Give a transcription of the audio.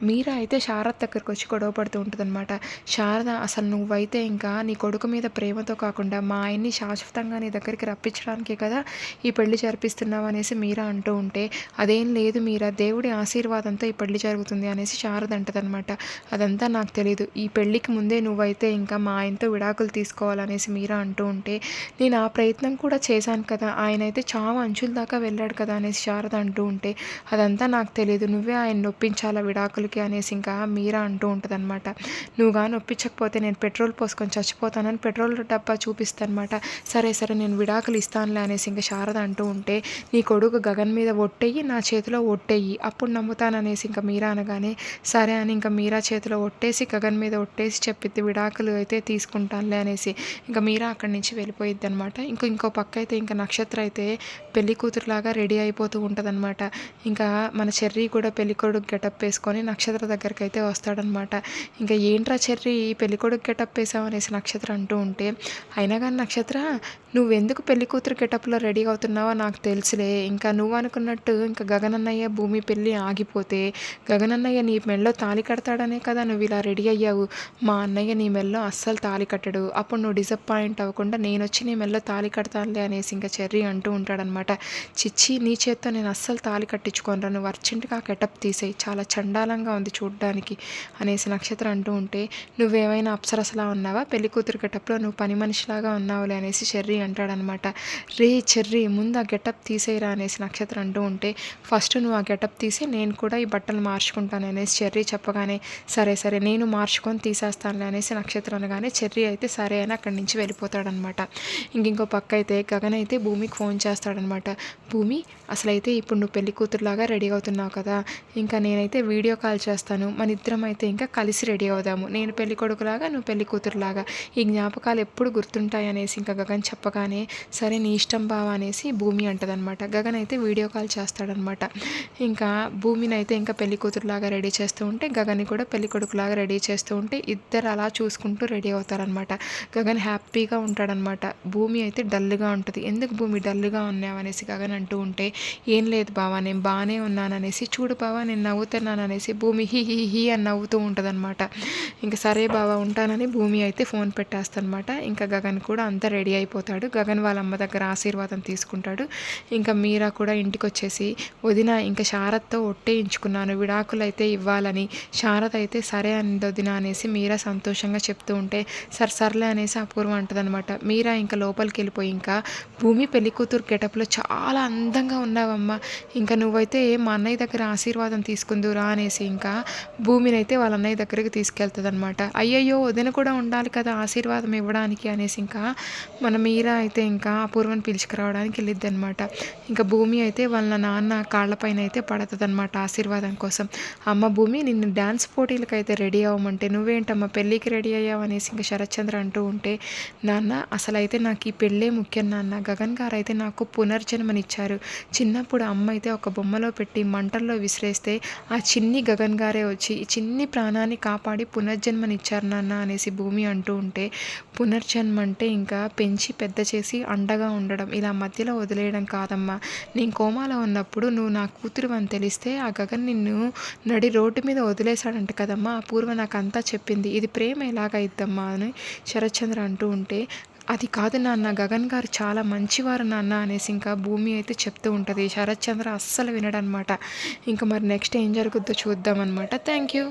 మీరా అయితే శారద దగ్గరకొచ్చి గొడవ పడుతూ ఉంటదనమాట. శారద అసలు నువ్వైతే ఇంకా నీ కొడుకు మీద ప్రేమతో కాకుండా మా ఆయన్ని శాశ్వతంగా నీ దగ్గరికి రప్పించడానికే కదా ఈ పెళ్లి జరిపిస్తున్నావు అనేసి మీరా అంటూ ఉంటే, అదేం లేదు మీరా, దేవుడి ఆశీర్వాదంతో ఈ పెళ్లి జరుగుతుంది అనేసి శారద అంటదనమాట. అదంతా నాకు తెలీదు. ఈ పెళ్ళికి ముందే నువ్వైతే ఇంకా మా ఆయనతో విడాకులు తీసుకోవాలనేసి మీరా అంటూ ఉంటే, నేను ఆ ప్రయత్నం కూడా చేశాను కదా, ఆయనైతే చావు అంచుల దాకా వెళ్ళాడు కదా అనేసి శారద అంటూ ఉంటే, అదంతా నాకు తెలీదు. నువ్వే ఆయన్ని ఒప్పించాలా విడాకులకి అనేసి ఇంకా మీరా అంటూ ఉంటదనమాట. నువ్వు గాని ఒప్పించకపోతే నేను పెట్రోల్ పోసుకొని చచ్చిపోతానని పెట్రోల్ డబ్బా చూపిస్తానమాట. సరే సరే నేను విడాకులు ఇస్తానులే అనేసి ఇంకా శారద అంటూ ఉంటే, నీ కొడుకు గగన్ మీద ఒట్టెయ్యి, నా చేతిలో ఒట్టెయ్యి, అప్పుడు నమ్ముతాననేసి ఇంకా మీరా అనగానే, సరే అని ఇంకా మీరా చేతిలో ఒట్టేసి గగన్ మీద ఒట్టేసి చెప్పిద్ది విడాకులు అయితే తీసుకుంటానులే అనేసి. ఇంకా మీరా అక్కడి నుంచి వెళ్ళిపోయిద్ది అనమాట. ఇంకో పక్క అయితే ఇంకా నక్షత్ర అయితే పెళ్లి కూతురులాగా రెడీ అయిపోతూ ఉంటదనమాట. ఇంకా మన చెర్రీ కూడా పెళ్ళికొడుకు గెటప్ వేసుకొని నక్షత్ర దగ్గరికి అయితే వస్తాడనమాట. ఇంకా ఏంట్రా చెర్రీ పెళ్ళికొడుకు గెటప్ వేసావు అనేసి నక్షత్ర అంటూ ఉంటే, అయినా కానీ నక్షత్ర నువ్వెందుకు పెళ్లి కూతురు గెటప్లో రెడీ అవుతున్నావో నాకు తెలుసులే. ఇంకా నువ్వు అనుకున్నట్టు ఇంకా గగనన్నయ్య భూమి పెళ్ళి ఆగిపోతే గగనన్నయ్య నీ మెల్లో తాళి కడతాడనే కదా నువ్వు ఇలా రెడీ అయ్యావు. మా అన్నయ్య నీ మెల్లో అస్సలు తాళి కట్టడు. అప్పుడు నువ్వు డిసప్పాయింట్ అవ్వకుండా నేను వచ్చి నీ మెల్లో తాళి కడతానులే అనేసి ఇంకా చెర్రీ అంటూ ఉంటాడనమాట. చిచ్చి నీ చేత్తో నేను అస్సలు తాళి కట్టించుకోనరా, నువ్వు అర్జెంటుగా ఆ గెటప్ తీసేయి, చాలా చండాలంగా ఉంది చూడ్డానికి అనేసి నక్షత్ర అంటూ ఉంటే, నువ్వేమైనా అప్సరసలా ఉన్నావా, పెళ్లి కూతురు గెటప్లో నువ్వు పని మనిషిలాగా ఉన్నావులే అనేసి చెర్రీ అంటాడనమాట. రే చెర్రీ ముందు ఆ గెటప్ తీసేయరా అనేసి నక్షత్ర అంటూ ఉంటే, ఫస్ట్ నువ్వు ఆ గెటప్ తీసి నేను కూడా ఈ బట్టలు మార్చుకుంటాను అనేసి చెర్రీ చెప్పగానే, సరే సరే నేను మార్చుకొని తీసేస్తానులే అనేసి నక్షత్ర అనగానే చెర్రీ అయితే సరే అని అక్కడి నుంచి వెళ్ళిపోతాడనమాట. ఇంకో పక్క అయితే గగన్ అయితే భూమికి ఫోన్ చేస్తాడనమాట. భూమి అసలైతే ఇప్పుడు నువ్వు పెళ్లి కూతురులాగా రెడీ అవుతున్నావు కదా, ఇంకా నేనైతే వీడియో కాల్ చేస్తాను, మన ఇద్దరం అయితే ఇంకా కలిసి రెడీ అవుదాము, నేను పెళ్లి కొడుకులాగా నువ్వు పెళ్లి కూతురులాగా, ఈ జ్ఞాపకాలు ఎప్పుడు గుర్తుంటాయి అనేసి ఇంకా గగన్ చెప్పగానే, సరే నీ ఇష్టం బావ అనేసి భూమి అంటదనమాట. గగన్ అయితే వీడియో కాల్ చేస్తాడనమాట. ఇంకా భూమిని అయితే ఇంకా పెళ్లి కూతురులాగా రెడీ చేస్తూ ఉంటే, గగన్ని కూడా పెళ్లి కొడుకులాగా రెడీ చేస్తూ ఉంటే ఇద్దరు అలా చూసుకుంటూ రెడీ అవుతారనమాట. గగన్ హ్యాపీగా ఉంటాడనమాట. భూమి అయితే డల్గా ఉంటుంది. ఎందుకు భూమి డల్గా ఉన్నావు అనేసి గగన్ అంటూ ఉంటే, ఏం లేదు బావా నేను బాగానే ఉన్నాననేసి, చూడు బావా నేను నవ్వుతున్నాను అనేసి భూమి హీ హీ హీ అని నవ్వుతూ ఉంటుందన్నమాట. ఇంకా సరే బావా ఉంటానని భూమి అయితే ఫోన్ పెట్టేస్తానమాట. ఇంకా గగన్ కూడా అంతా రెడీ అయిపోతాడు. గగన్ వాళ్ళ అమ్మ దగ్గర ఆశీర్వాదం తీసుకుంటాడు. ఇంకా మీరా కూడా ఇంటికి వచ్చేసి, వదిన ఇంకా శారదతో ఒట్టేయించుకున్నాను విడాకులు అయితే ఇవ్వాలని, శారద అయితే సరే అంది వదిన అనేసి మీరా సంతోషంగా చెప్తూ ఉంటే, సర్లే అనేసి అపూర్వ అంటదనమాట. మీరా ఇంకా లోపలికి వెళ్ళిపోయి, ఇంకా భూమి పెళ్లి కూతురు గెటప్లో చాలా అందంగా ఉన్నావమ్మా, ఇంకా నువ్వైతే మా అన్నయ్య దగ్గర ఆశీర్వాదం తీసుకుందురా అనేసి ఇంకా భూమిని అయితే వాళ్ళ అన్నయ్య దగ్గరికి తీసుకెళ్తుంది అనమాట. అయ్యయ్యో వదిన కూడా ఉండాలి కదా ఆశీర్వాదం ఇవ్వడానికి అనేసి ఇంకా మన మీరా అయితే ఇంకా అపూర్వని పిలుచుకురావడానికి వెళ్ళిద్ది అనమాట. ఇంకా భూమి అయితే వాళ్ళ నాన్న కాళ్ళపైన అయితే పడుతుంది అనమాట ఆశీర్వాదం కోసం. అమ్మ భూమి నిన్ను డ్యాన్స్ పోటీలకు అయితే రెడీ అవ్వమంటే నువ్వేంటమ్మా పెళ్ళికి రెడీ అయ్యావు అనేసి ఇంకా శరత్చంద్ర అంటూ ఉంటే, నాన్న అసలు అయితే నాకు ఈ పెళ్ళే ముఖ్యం నాన్న, గగన్ గారు అయితే నాకు పునర్జన్మనిచ్చారు, చిన్నప్పుడు అమ్మ అయితే ఒక బొమ్మలో పెట్టి మంటల్లో విసిరేస్తే ఆ చిన్ని గగన్ గారే వచ్చి ఈ చిన్ని ప్రాణాన్ని కాపాడి పునర్జన్మనిచ్చారు నాన్న అనేసి భూమి అంటూ ఉంటే, పునర్జన్మ అంటే ఇంకా పెంచి పెద్ద చేసి అండగా ఉండడం, ఇలా మధ్యలో వదిలేయడం కాదమ్మా, నేను కోమాలో ఉన్నప్పుడు నువ్వు నా కూతురు అని తెలిస్తే ఆ గగన్ నిన్ను నడి రోడ్డు మీద వదిలేశాడంట కదమ్మా, అపూర్వ నాకు అంతా చెప్పింది, ఇది ప్రేమ ఎలాగైద్దమ్మా అని శరత్చంద్ర అంటూ ఉంటే, అది కాదు నాన్న గగన్ గారు చాలా మంచివారు నాన్న అనేసి ఇంకా భూమి అయితే చెప్తూ ఉంటుంది. శరత్చంద్ర అస్సలు వినడనమాట. ఇంకా మరి నెక్స్ట్ ఏం జరుగుద్దో చూద్దామన్నమాట. Thank you.